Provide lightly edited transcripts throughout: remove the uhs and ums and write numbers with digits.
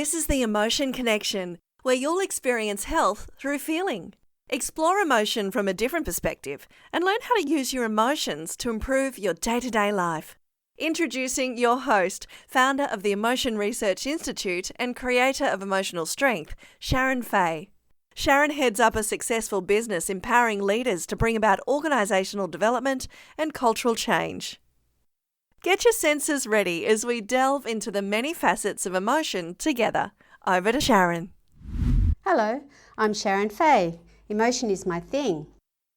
This is the Emotion Connection, where you'll experience health through feeling. Explore emotion from a different perspective and learn how to use your emotions to improve your day-to-day life. Introducing your host, founder of the Emotion Research Institute and creator of Emotional Strength, Sharon Fay. Sharon heads up a successful business empowering leaders to bring about organisational development and cultural change. Get your senses ready as we delve into the many facets of emotion together. Over to Sharon. Hello, I'm Sharon Fay. Emotion is my thing,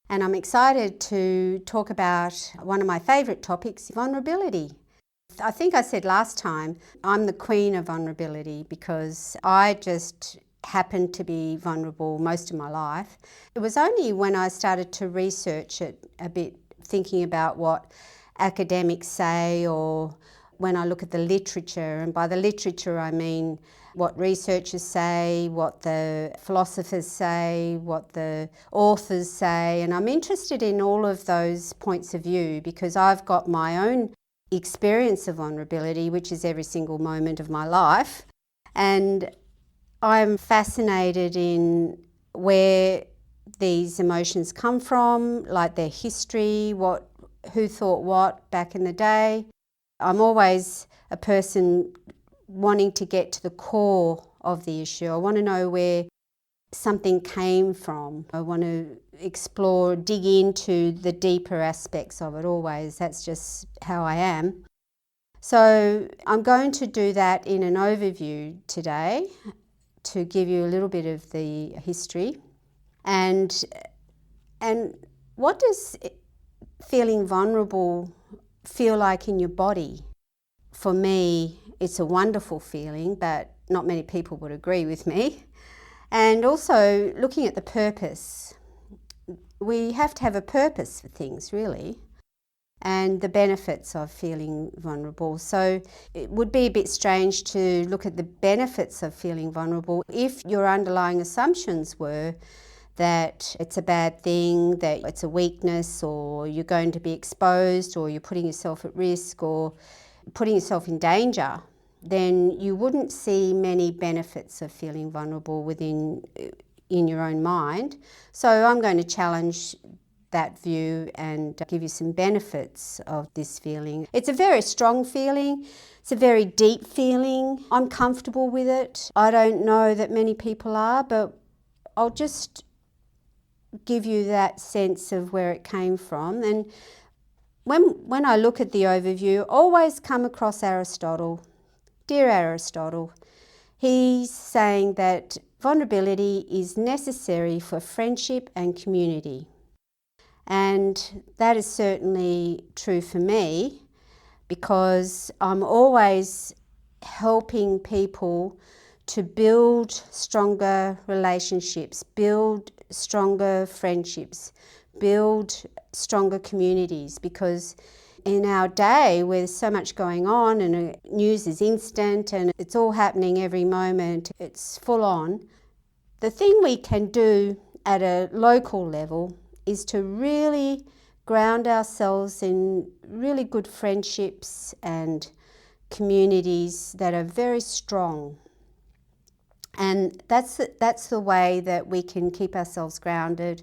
and I'm excited to talk about one of my favourite topics, vulnerability. I think I said last time, I'm the queen of vulnerability because I just happened to be vulnerable most of my life. It was only when I started to research it a bit, thinking about what academics say, or when I look at the literature, and by the literature I mean what researchers say, what the philosophers say, what the authors say, and I'm interested in all of those points of view because I've got my own experience of vulnerability, which is every single moment of my life, and I'm fascinated in where these emotions come from, like their history, who thought what back in the day. I'm always a person wanting to get to the core of the issue. I want to know where something came from. I want to explore, dig into the deeper aspects of it always. That's just how I am. So I'm going to do that in an overview today to give you a little bit of the history. And what does feeling vulnerable feel like in your body? For me, it's a wonderful feeling, but not many people would agree with me. And also looking at the purpose. We have to have a purpose for things, really, and the benefits of feeling vulnerable. So it would be a bit strange to look at the benefits of feeling vulnerable if your underlying assumptions were that it's a bad thing, that it's a weakness, or you're going to be exposed, or you're putting yourself at risk, or putting yourself in danger. Then you wouldn't see many benefits of feeling vulnerable in your own mind. So I'm going to challenge that view and give you some benefits of this feeling. It's a very strong feeling. It's a very deep feeling. I'm comfortable with it. I don't know that many people are, but I'll just give you that sense of where it came from. And when I look at the overview, always come across Aristotle. Dear Aristotle, he's saying that vulnerability is necessary for friendship and community. And that is certainly true for me because I'm always helping people to build stronger relationships, build stronger friendships, build stronger communities, because in our day where there's so much going on and news is instant and it's all happening every moment, it's full on. The thing we can do at a local level is to really ground ourselves in really good friendships and communities that are very strong. And that's the way that we can keep ourselves grounded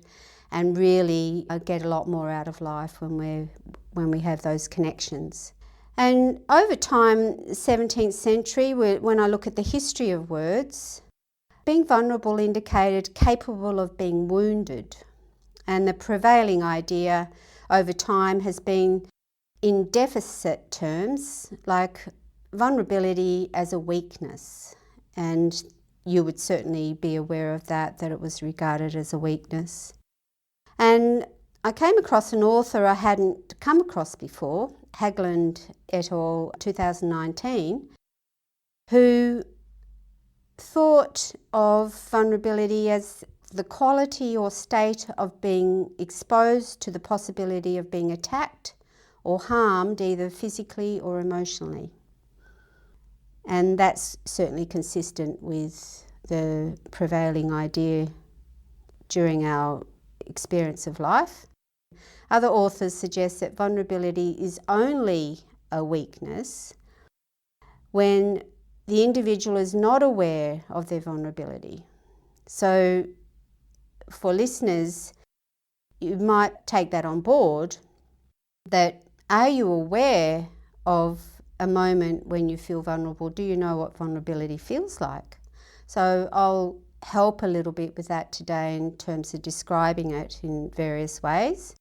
and really get a lot more out of life when we have those connections. And over time, 17th century, when I look at the history of words, being vulnerable indicated capable of being wounded. And the prevailing idea over time has been in deficit terms, like vulnerability as a weakness. And you would certainly be aware of that it was regarded as a weakness. And I came across an author I hadn't come across before, Haglund et al. 2019, who thought of vulnerability as the quality or state of being exposed to the possibility of being attacked or harmed either physically or emotionally. And that's certainly consistent with the prevailing idea during our experience of life. Other authors suggest that vulnerability is only a weakness when the individual is not aware of their vulnerability. So for listeners, you might take that on board, that are you aware of a moment when you feel vulnerable? Do you know what vulnerability feels like? So I'll help a little bit with that today in terms of describing it in various ways.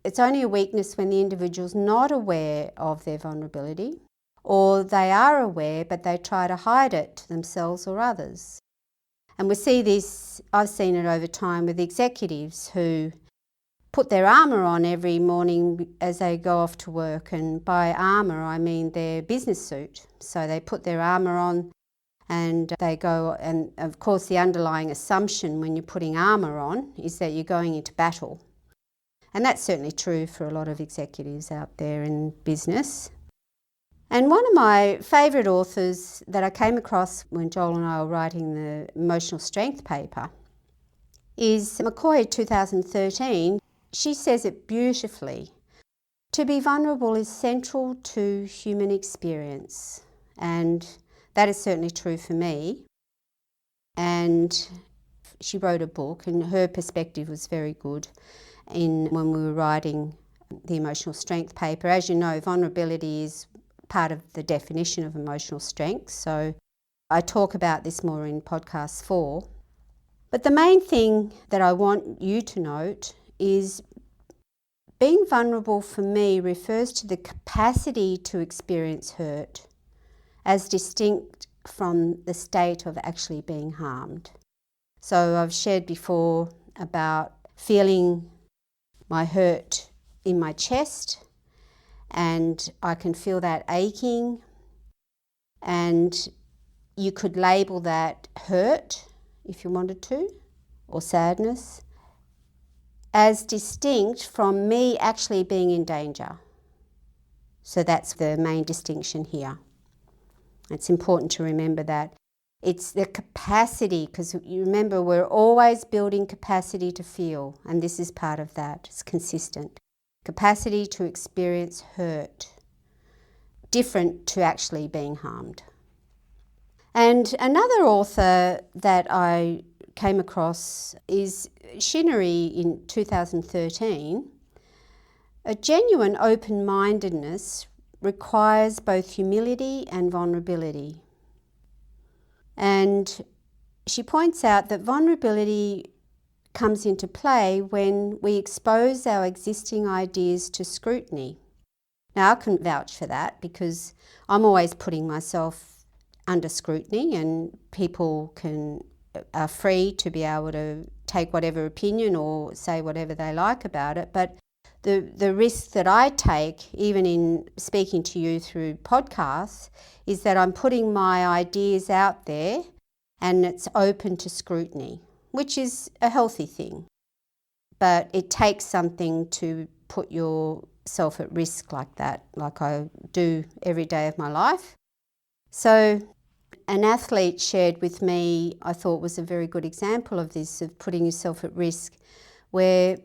It's only a weakness when the individual's not aware of their vulnerability, or they are aware but they try to hide it to themselves or others. And we see this, I've seen it over time with executives who put their armour on every morning as they go off to work, and by armour I mean their business suit. So they put their armour on and they go, and of course the underlying assumption when you're putting armour on is that you're going into battle. And that's certainly true for a lot of executives out there in business. And one of my favourite authors that I came across when Joel and I were writing the emotional strength paper is McCoy 2013. She says it beautifully. To be vulnerable is central to human experience, and that is certainly true for me. And she wrote a book, and her perspective was very good when we were writing the emotional strength paper. As you know, vulnerability is part of the definition of emotional strength, so I talk about this more in podcast 4. But the main thing that I want you to note is being vulnerable for me refers to the capacity to experience hurt as distinct from the state of actually being harmed. So I've shared before about feeling my hurt in my chest, and I can feel that aching, and you could label that hurt if you wanted to, or sadness, as distinct from me actually being in danger. So that's the main distinction here. It's important to remember that. It's the capacity, because you remember we're always building capacity to feel, and this is part of that. It's consistent. Capacity to experience hurt, different to actually being harmed. And another author that I came across is Shinnery in 2013. A genuine open-mindedness requires both humility and vulnerability. And she points out that vulnerability comes into play when we expose our existing ideas to scrutiny. Now, I can vouch for that because I'm always putting myself under scrutiny, and people are free to be able to take whatever opinion or say whatever they like about it. But the risk that I take, even in speaking to you through podcasts, is that I'm putting my ideas out there and it's open to scrutiny, which is a healthy thing. But it takes something to put yourself at risk like that, like I do every day of my life. So an athlete shared with me, I thought was a very good example of this, of putting yourself at risk, where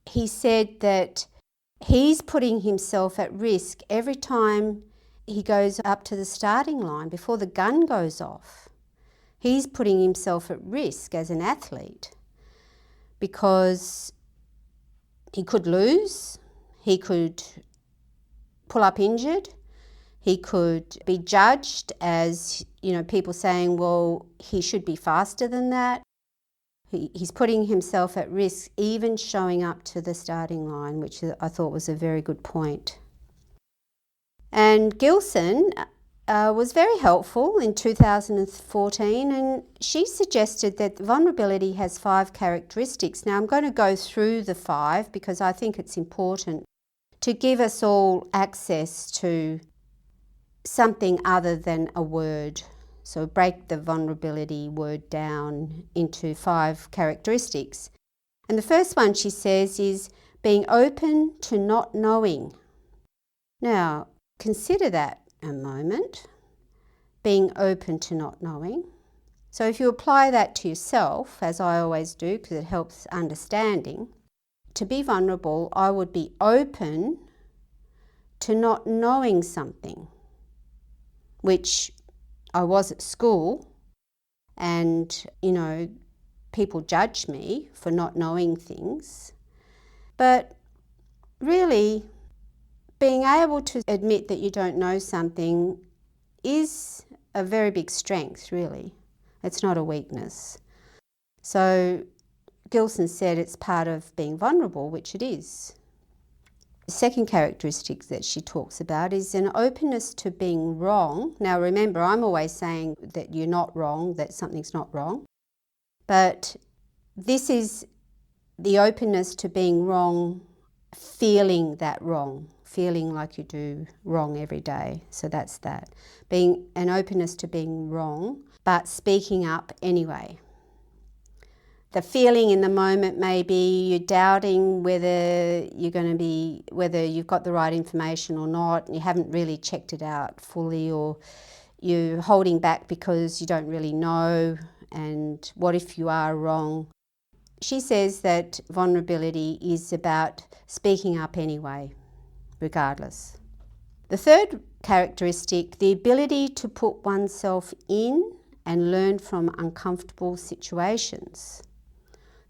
he said that he's putting himself at risk every time he goes up to the starting line before the gun goes off. He's putting himself at risk as an athlete because he could lose, he could pull up injured, he could be judged as, people saying, well, he should be faster than that. He's putting himself at risk even showing up to the starting line, which I thought was a very good point. And Gilson was very helpful in 2014, and she suggested that vulnerability has 5 characteristics. Now I'm going to go through the 5 because I think it's important to give us all access to something other than a word. So break the vulnerability word down into 5 characteristics. And the first one, she says, is being open to not knowing. Now, consider that a moment, being open to not knowing. So if you apply that to yourself, as I always do because it helps understanding, to be vulnerable, I would be open to not knowing something, which I was at school and, people judge me for not knowing things. But really, being able to admit that you don't know something is a very big strength, really. It's not a weakness. So Gilson said it's part of being vulnerable, which it is. The second characteristic that she talks about is an openness to being wrong. Now remember, I'm always saying that you're not wrong, that something's not wrong. But this is the openness to being wrong, feeling that wrong, feeling like you do wrong every day. So that's that. Being an openness to being wrong, but speaking up anyway. The feeling in the moment may be you're doubting whether you've got the right information or not, and you haven't really checked it out fully, or you're holding back because you don't really know, and what if you are wrong? She says that vulnerability is about speaking up anyway, regardless. The third characteristic, the ability to put oneself in and learn from uncomfortable situations.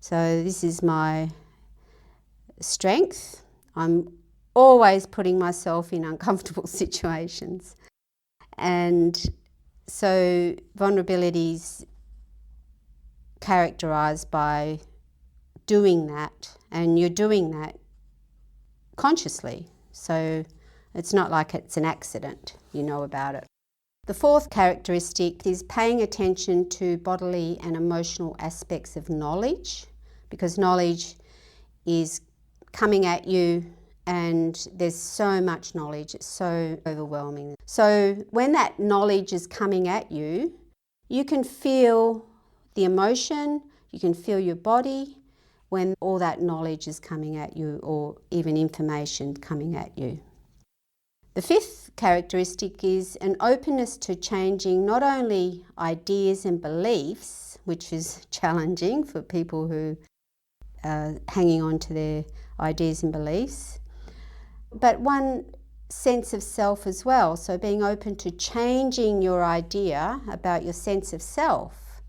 So this is my strength. I'm always putting myself in uncomfortable situations. And so vulnerability is characterised by doing that, and you're doing that consciously. So it's not like it's an accident, you know about it. The fourth characteristic is paying attention to bodily and emotional aspects of knowledge, because knowledge is coming at you and there's so much knowledge, it's so overwhelming. So when that knowledge is coming at you, you can feel the emotion, you can feel your body when all that knowledge is coming at you, or even information coming at you. The fifth characteristic is an openness to changing not only ideas and beliefs, which is challenging for people who are hanging on to their ideas and beliefs, but one sense of self as well. So being open to changing your idea about your sense of self,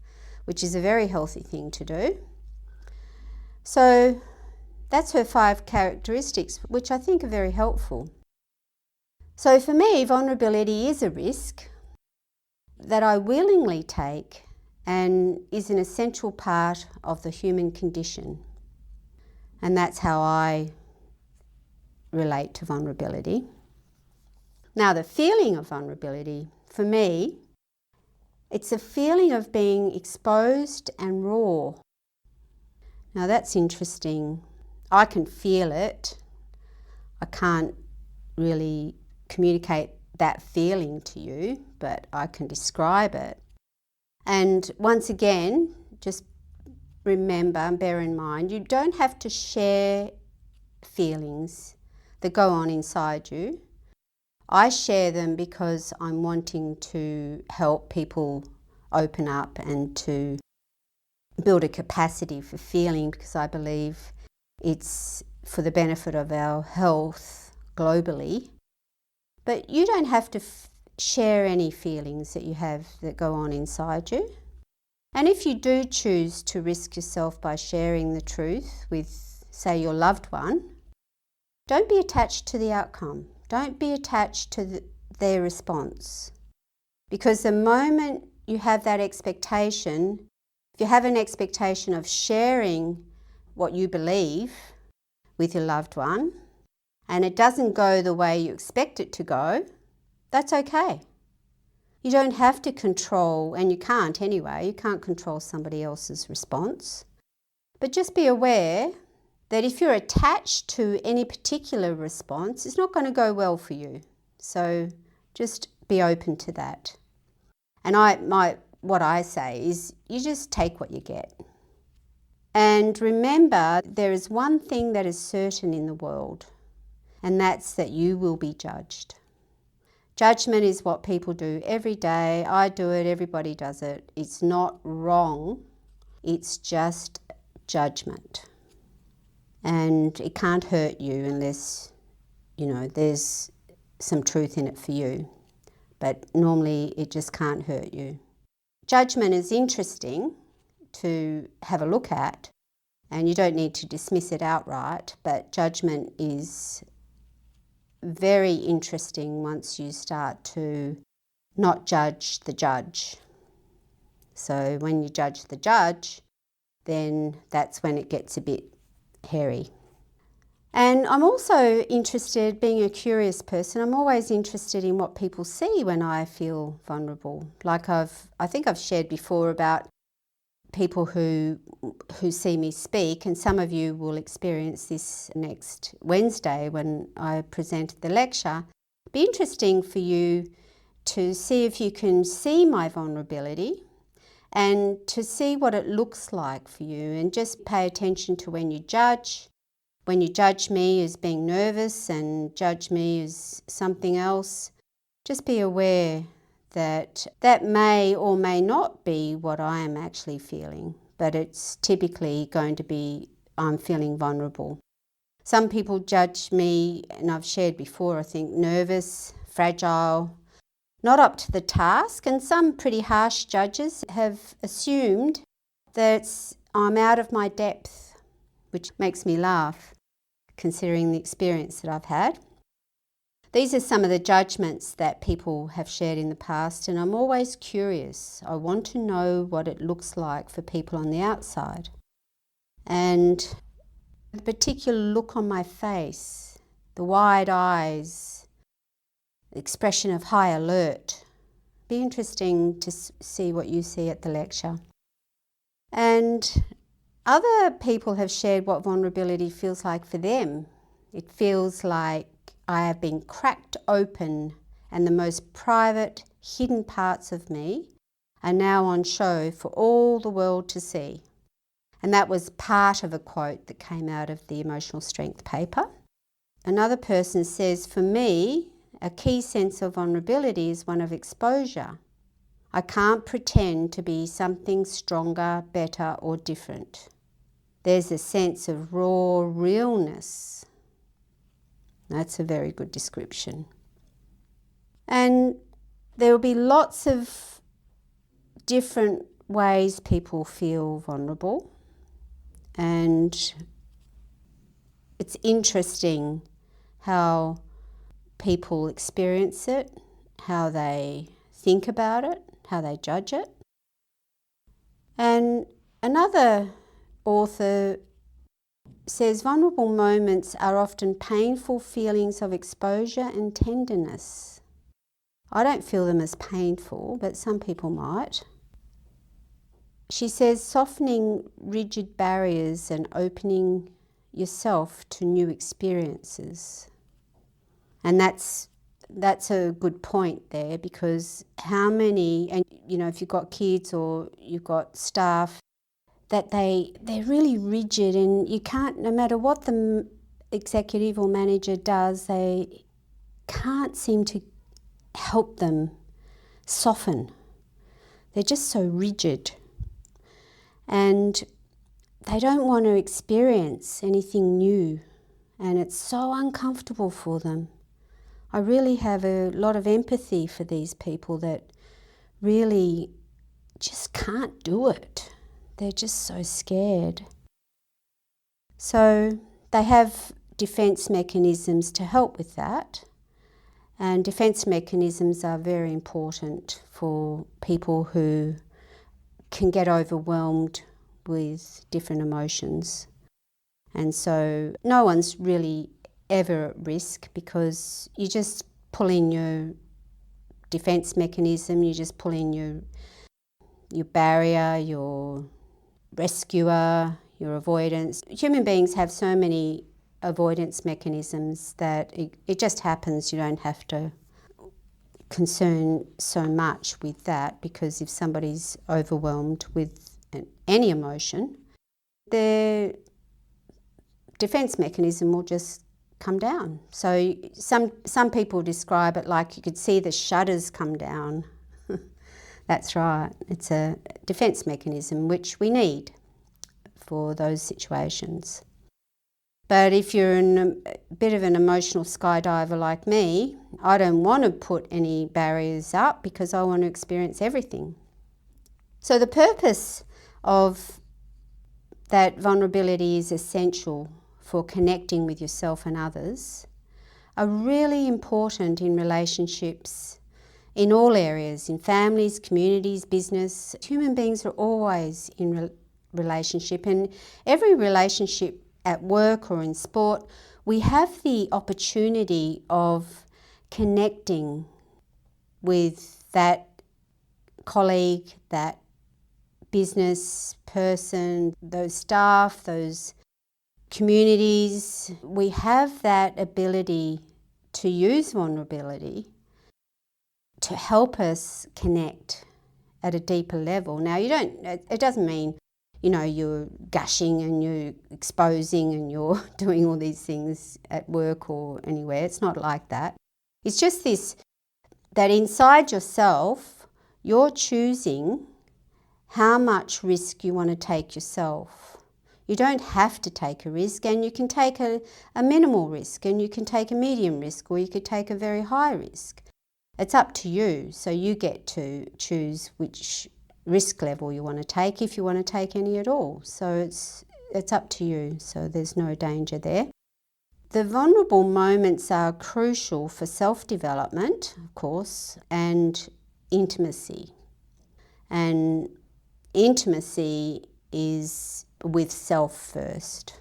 which is a very healthy thing to do. So that's her 5 characteristics, which I think are very helpful. So for me, vulnerability is a risk that I willingly take and is an essential part of the human condition. And that's how I relate to vulnerability. Now, the feeling of vulnerability, for me, it's a feeling of being exposed and raw. Now, that's interesting. I can feel it. I can't really communicate that feeling to you, but I can describe it. And once again, just remember and bear in mind, you don't have to share feelings that go on inside you. I share them because I'm wanting to help people open up and to build a capacity for feeling, because I believe it's for the benefit of our health globally. But you don't have to share any feelings that you have that go on inside you. And if you do choose to risk yourself by sharing the truth with, say, your loved one, don't be attached to the outcome. Don't be attached to their response. Because the moment you have that expectation, if you have an expectation of sharing what you believe with your loved one, and it doesn't go the way you expect it to go, that's okay. You don't have to control, and you can't anyway, you can't control somebody else's response. But just be aware that if you're attached to any particular response, it's not going to go well for you. So just be open to that. And what I say is you just take what you get. And remember, there is one thing that is certain in the world, and that's that you will be judged. Judgment is what people do every day. I do it, everybody does it. It's not wrong, it's just judgment. And it can't hurt you unless, there's some truth in it for you. but normally it just can't hurt you. Judgment is interesting to have a look at, and you don't need to dismiss it outright, but judgment is very interesting once you start to not judge the judge. So when you judge the judge, then that's when it gets a bit hairy. And I'm also interested, being a curious person, I'm always interested in what people see when I feel vulnerable. Like I think I've shared before about people who see me speak, and some of you will experience this next Wednesday when I present the lecture. It'd be interesting for you to see if you can see my vulnerability and to see what it looks like for you, and just pay attention to when you judge me as being nervous and judge me as something else. Just be aware that that may or may not be what I am actually feeling, but it's typically going to be I'm feeling vulnerable. Some people judge me, and I've shared before, I think, nervous, fragile, not up to the task, and some pretty harsh judges have assumed that I'm out of my depth, which makes me laugh, considering the experience that I've had. These are some of the judgments that people have shared in the past, and I'm always curious. I want to know what it looks like for people on the outside. And the particular look on my face, the wide eyes, the expression of high alert. Be interesting to see what you see at the lecture. And other people have shared what vulnerability feels like for them. It feels like I have been cracked open, and the most private, hidden parts of me are now on show for all the world to see. And that was part of a quote that came out of the emotional strength paper. Another person says, for me, a key sense of vulnerability is one of exposure. I can't pretend to be something stronger, better, or different. There's a sense of raw realness. That's a very good description. And there will be lots of different ways people feel vulnerable. And it's interesting how people experience it, how they think about it, how they judge it. And another author says vulnerable moments are often painful feelings of exposure and tenderness. I don't feel them as painful, but some people might. She says softening rigid barriers and opening yourself to new experiences. And that's a good point there, because how many, and you know, if you've got kids or you've got staff, that they're really rigid, and you can't, no matter what the executive or manager does, they can't seem to help them soften. They're just so rigid. And they don't want to experience anything new, and it's so uncomfortable for them. I really have a lot of empathy for these people that really just can't do it. They're just so scared. So they have defence mechanisms to help with that. And defence mechanisms are very important for people who can get overwhelmed with different emotions. And so no one's really ever at risk, because you just pull in your defence mechanism, you just pull in your barrier, your rescuer, your avoidance. Human beings have so many avoidance mechanisms that it just happens. You don't have to concern so much with that, because if somebody's overwhelmed with any emotion, their defence mechanism will just come down. So some people describe it like you could see the shutters come down. That's right. It's a defence mechanism which we need for those situations. But if you're a bit of an emotional skydiver like me, I don't want to put any barriers up because I want to experience everything. So the purpose of that vulnerability is essential for connecting with yourself and others, are really important in relationships in all areas, in families, communities, business. Human beings are always in relationship, and every relationship at work or in sport, we have the opportunity of connecting with that colleague, that business person, those staff, those communities. We have that ability to use vulnerability to help us connect at a deeper level. Now, it doesn't mean, you're gushing and you're exposing and you're doing all these things at work or anywhere. It's not like that. It's just that inside yourself, you're choosing how much risk you want to take yourself. You don't have to take a risk, and you can take a minimal risk, and you can take a medium risk, or you could take a very high risk. It's up to you, so you get to choose which risk level you want to take, if you want to take any at all. So it's up to you, so there's no danger there. The vulnerable moments are crucial for self-development, of course, and intimacy. And intimacy is with self first.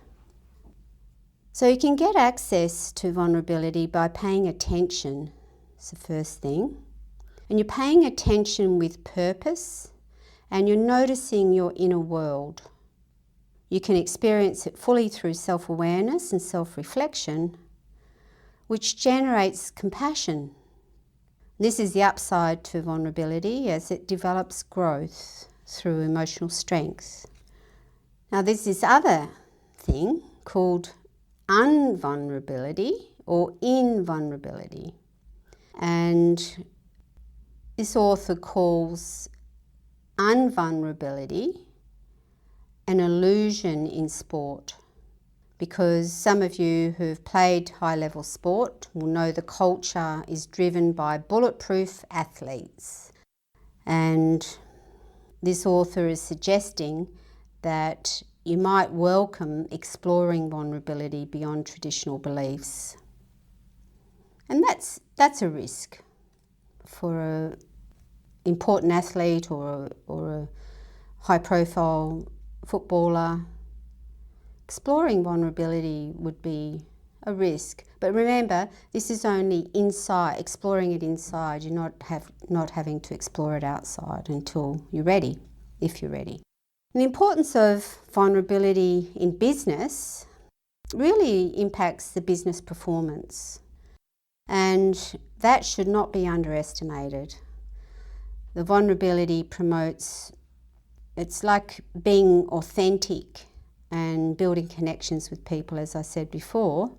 So you can get access to vulnerability by paying attention. It's the first thing. And you're paying attention with purpose, and you're noticing your inner world. You can experience it fully through self-awareness and self-reflection, which generates compassion. This is the upside to vulnerability as it develops growth through emotional strength. Now there's this other thing called unvulnerability or invulnerability. And this author calls unvulnerability an illusion in sport, because some of you who've played high-level sport will know the culture is driven by bulletproof athletes. And this author is suggesting that you might welcome exploring vulnerability beyond traditional beliefs. And that's a risk for an important athlete or a high-profile footballer. Exploring vulnerability would be a risk. But remember, this is only inside, exploring it inside. You're not having to explore it outside until you're ready, if you're ready. And the importance of vulnerability in business really impacts the business performance. And that should not be underestimated. The vulnerability promotes, it's like being authentic and building connections with people, as I said before.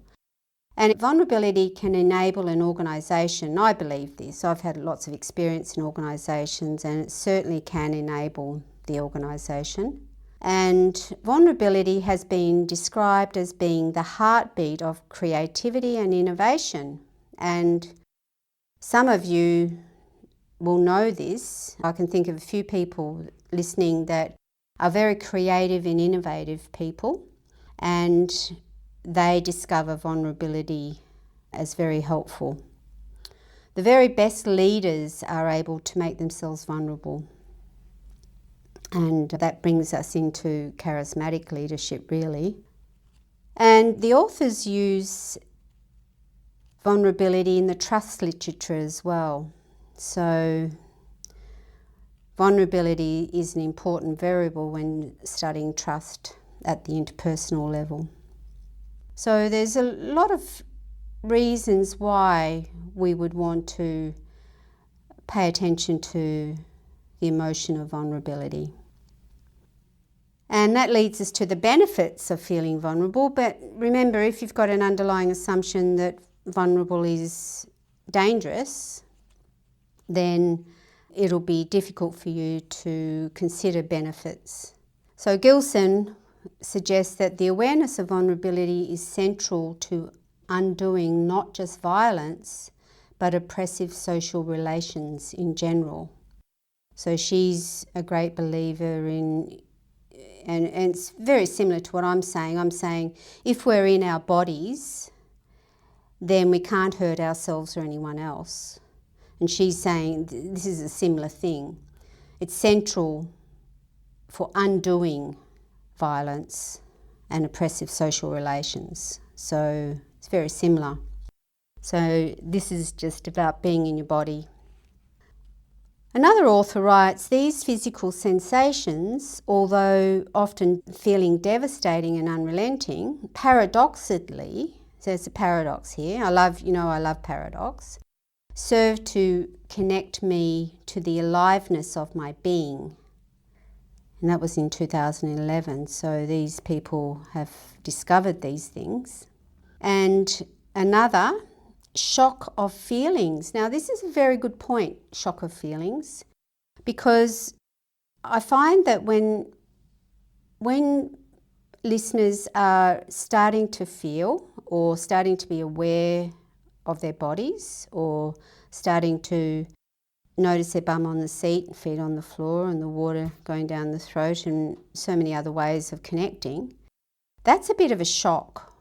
And vulnerability can enable an organisation, I believe this, I've had lots of experience in organisations, and it certainly can enable the organisation. And vulnerability has been described as being the heartbeat of creativity and innovation. And some of you will know this. I can think of a few people listening that are very creative and innovative people, and they discover vulnerability as very helpful. The very best leaders are able to make themselves vulnerable. And that brings us into charismatic leadership, really. And the authors use vulnerability in the trust literature as well. So vulnerability is an important variable when studying trust at the interpersonal level. So there's a lot of reasons why we would want to pay attention to the emotion of vulnerability. And that leads us to the benefits of feeling vulnerable. But remember, if you've got an underlying assumption that vulnerable is dangerous, then it'll be difficult for you to consider benefits. So Gilson suggests that the awareness of vulnerability is central to undoing not just violence, but oppressive social relations in general. So she's a great believer in, and it's very similar to what I'm saying. I'm saying if we're in our bodies, then we can't hurt ourselves or anyone else. And she's saying this is a similar thing. It's central for undoing violence and oppressive social relations. So it's very similar. So this is just about being in your body. Another author writes, these physical sensations, although often feeling devastating and unrelenting, paradoxically, so there's a paradox here, I love paradox, serve to connect me to the aliveness of my being. And that was in 2011, so these people have discovered these things. And another, shock of feelings. Now this is a very good point, shock of feelings, because I find that when listeners are starting to feel or starting to be aware of their bodies or starting to notice their bum on the seat, feet on the floor and the water going down the throat and so many other ways of connecting, that's a bit of a shock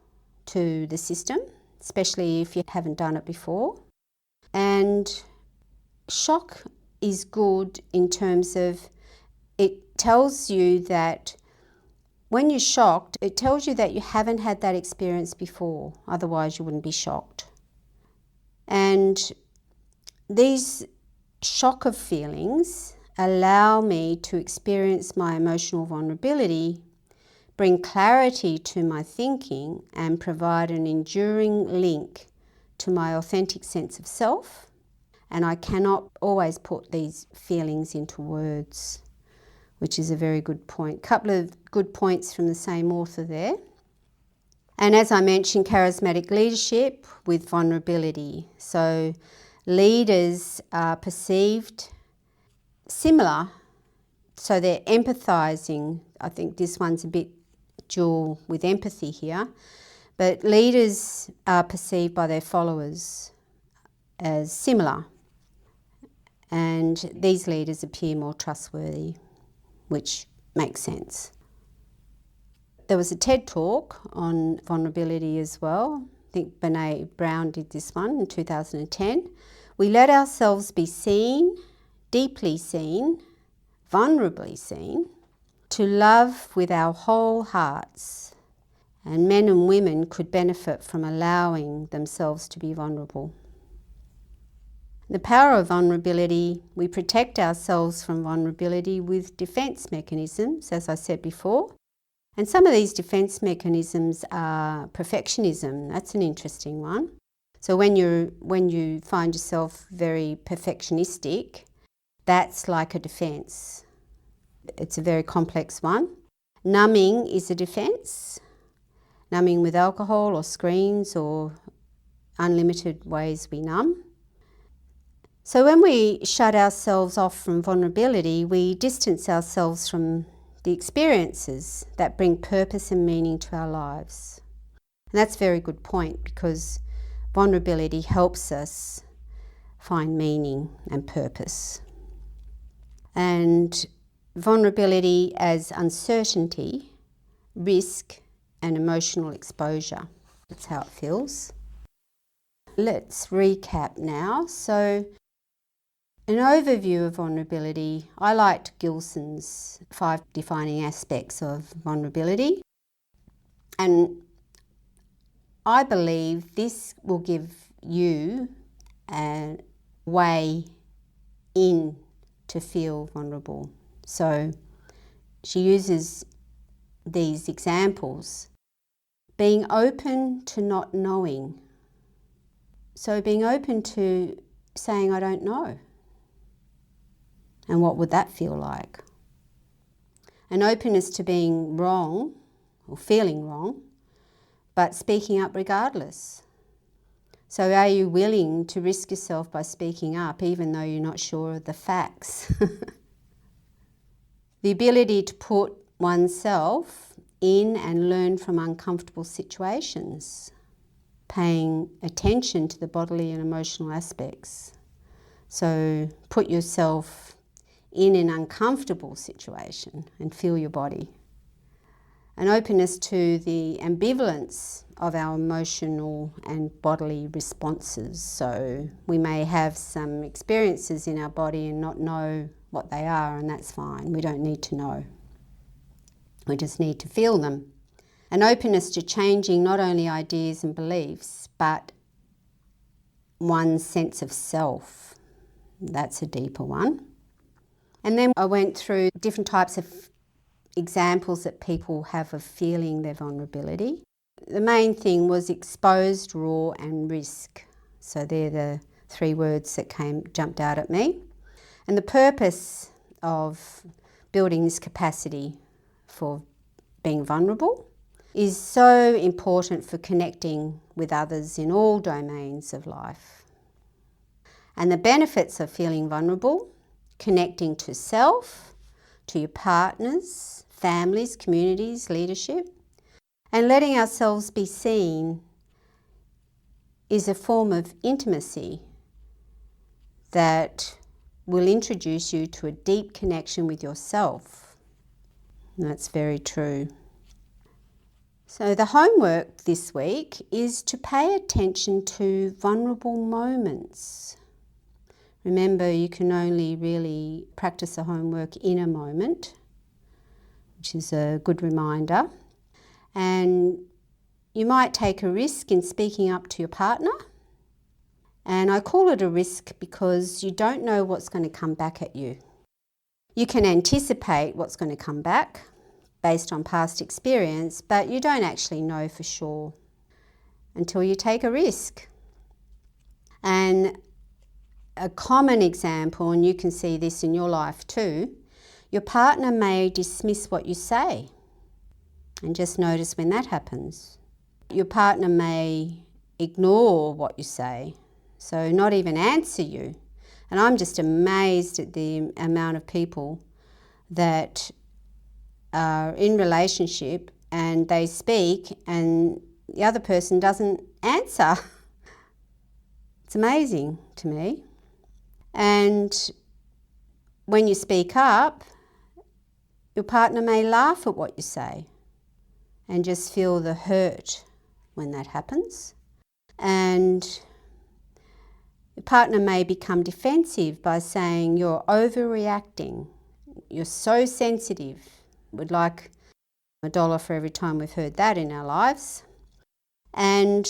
to the system, especially if you haven't done it before. And shock is good in terms of it tells you that when you're shocked, it tells you that you haven't had that experience before, otherwise you wouldn't be shocked. And these shock of feelings allow me to experience my emotional vulnerability, bring clarity to my thinking, and provide an enduring link to my authentic sense of self. And I cannot always put these feelings into words, which is a very good point. Couple of good points from the same author there. And as I mentioned, charismatic leadership with vulnerability. So leaders are perceived similar, so they're empathising. I think this one's a bit dual with empathy here, but leaders are perceived by their followers as similar, and these leaders appear more trustworthy, which makes sense. There was a TED talk on vulnerability as well. I think Brene Brown did this one in 2010. We let ourselves be seen, deeply seen, vulnerably seen, to love with our whole hearts. And men and women could benefit from allowing themselves to be vulnerable. The power of vulnerability, we protect ourselves from vulnerability with defence mechanisms, as I said before. And some of these defence mechanisms are perfectionism. That's an interesting one. So when you find yourself very perfectionistic, that's like a defence. It's a very complex one. Numbing is a defence. Numbing with alcohol or screens or unlimited ways we numb. So when we shut ourselves off from vulnerability, we distance ourselves from the experiences that bring purpose and meaning to our lives. And that's a very good point, because vulnerability helps us find meaning and purpose. And vulnerability as uncertainty, risk and emotional exposure. That's how it feels. Let's recap now. So an overview of vulnerability. I liked Gilson's 5 defining aspects of vulnerability, and I believe this will give you a way in to feel vulnerable. So she uses these examples. Being open to not knowing. So being open to saying, I don't know. And what would that feel like? An openness to being wrong or feeling wrong, but speaking up regardless. So are you willing to risk yourself by speaking up even though you're not sure of the facts? The ability to put oneself in and learn from uncomfortable situations. paying attention to the bodily and emotional aspects. So put yourself in an uncomfortable situation and feel your body. An openness to the ambivalence of our emotional and bodily responses. So we may have some experiences in our body and not know what they are, and that's fine. We don't need to know. We just need to feel them. An openness to changing not only ideas and beliefs, but one's sense of self. That's a deeper one. And then I went through different types of examples that people have of feeling their vulnerability. The main thing was exposed, raw and risk. So they're the three words that jumped out at me. And the purpose of building this capacity for being vulnerable is so important for connecting with others in all domains of life. And the benefits of feeling vulnerable, connecting to self, to your partners, families, communities, leadership, and letting ourselves be seen is a form of intimacy that will introduce you to a deep connection with yourself. And that's very true. So the homework this week is to pay attention to vulnerable moments. Remember, you can only really practice the homework in a moment, which is a good reminder. And you might take a risk in speaking up to your partner. And I call it a risk because you don't know what's going to come back at you. You can anticipate what's going to come back based on past experience, but you don't actually know for sure until you take a risk. And a common example, and you can see this in your life too, your partner may dismiss what you say, and just notice when that happens. Your partner may ignore what you say, so not even answer you. And I'm just amazed at the amount of people that are in relationship and they speak and the other person doesn't answer. It's amazing to me. And when you speak up, your partner may laugh at what you say and just feel the hurt when that happens. And your partner may become defensive by saying you're overreacting, you're so sensitive. Would like $1 for every time we've heard that in our lives. And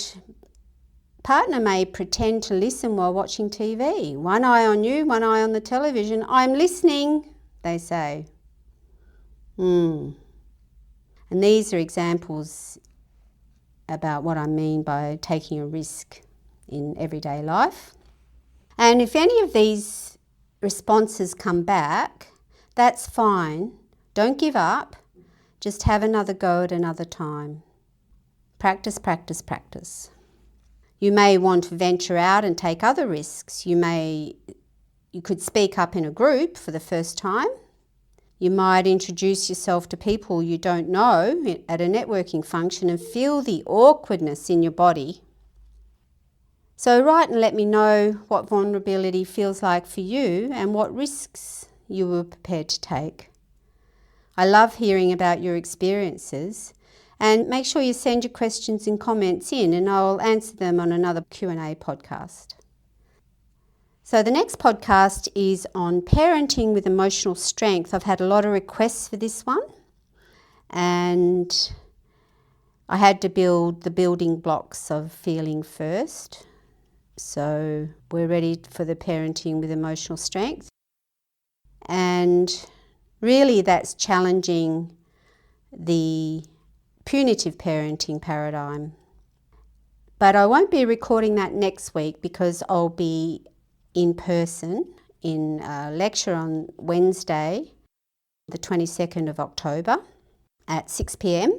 partner may pretend to listen while watching TV. One eye on you, one eye on the television. I'm listening, they say. And these are examples about what I mean by taking a risk in everyday life. And if any of these responses come back, that's fine. Don't give up. Just have another go at another time. Practice, practice, practice. You may want to venture out and take other risks. You could speak up in a group for the first time. You might introduce yourself to people you don't know at a networking function and feel the awkwardness in your body. So write and let me know what vulnerability feels like for you and what risks you were prepared to take. I love hearing about your experiences, and make sure you send your questions and comments in and I'll answer them on another Q&A podcast. So the next podcast is on parenting with emotional strength. I've had a lot of requests for this one, and I had to build the building blocks of feeling first. So we're ready for the parenting with emotional strength. And really that's challenging the punitive parenting paradigm. But I won't be recording that next week because I'll be in person in a lecture on Wednesday, the 22nd of October at 6 p.m.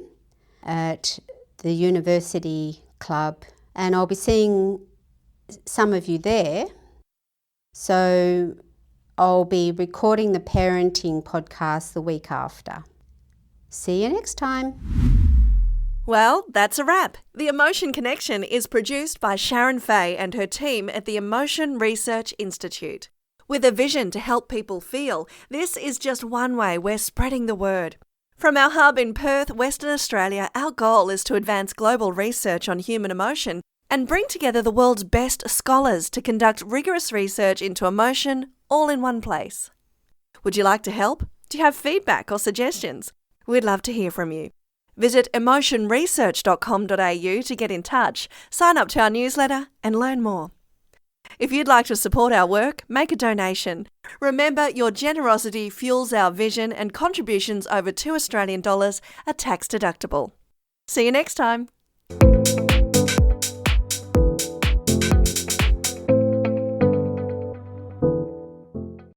at the University Club, and I'll be seeing some of you there. So I'll be recording the parenting podcast the week after. See you next time. Well, that's a wrap. The Emotion Connection is produced by Sharon Fay and her team at the Emotion Research Institute. With a vision to help people feel, this is just one way we're spreading the word. From our hub in Perth, Western Australia, our goal is to advance global research on human emotion and bring together the world's best scholars to conduct rigorous research into emotion all in one place. Would you like to help? Do you have feedback or suggestions? We'd love to hear from you. Visit emotionresearch.com.au to get in touch, sign up to our newsletter and learn more. If you'd like to support our work, make a donation. Remember, your generosity fuels our vision and contributions over $2 Australian are tax deductible. See you next time.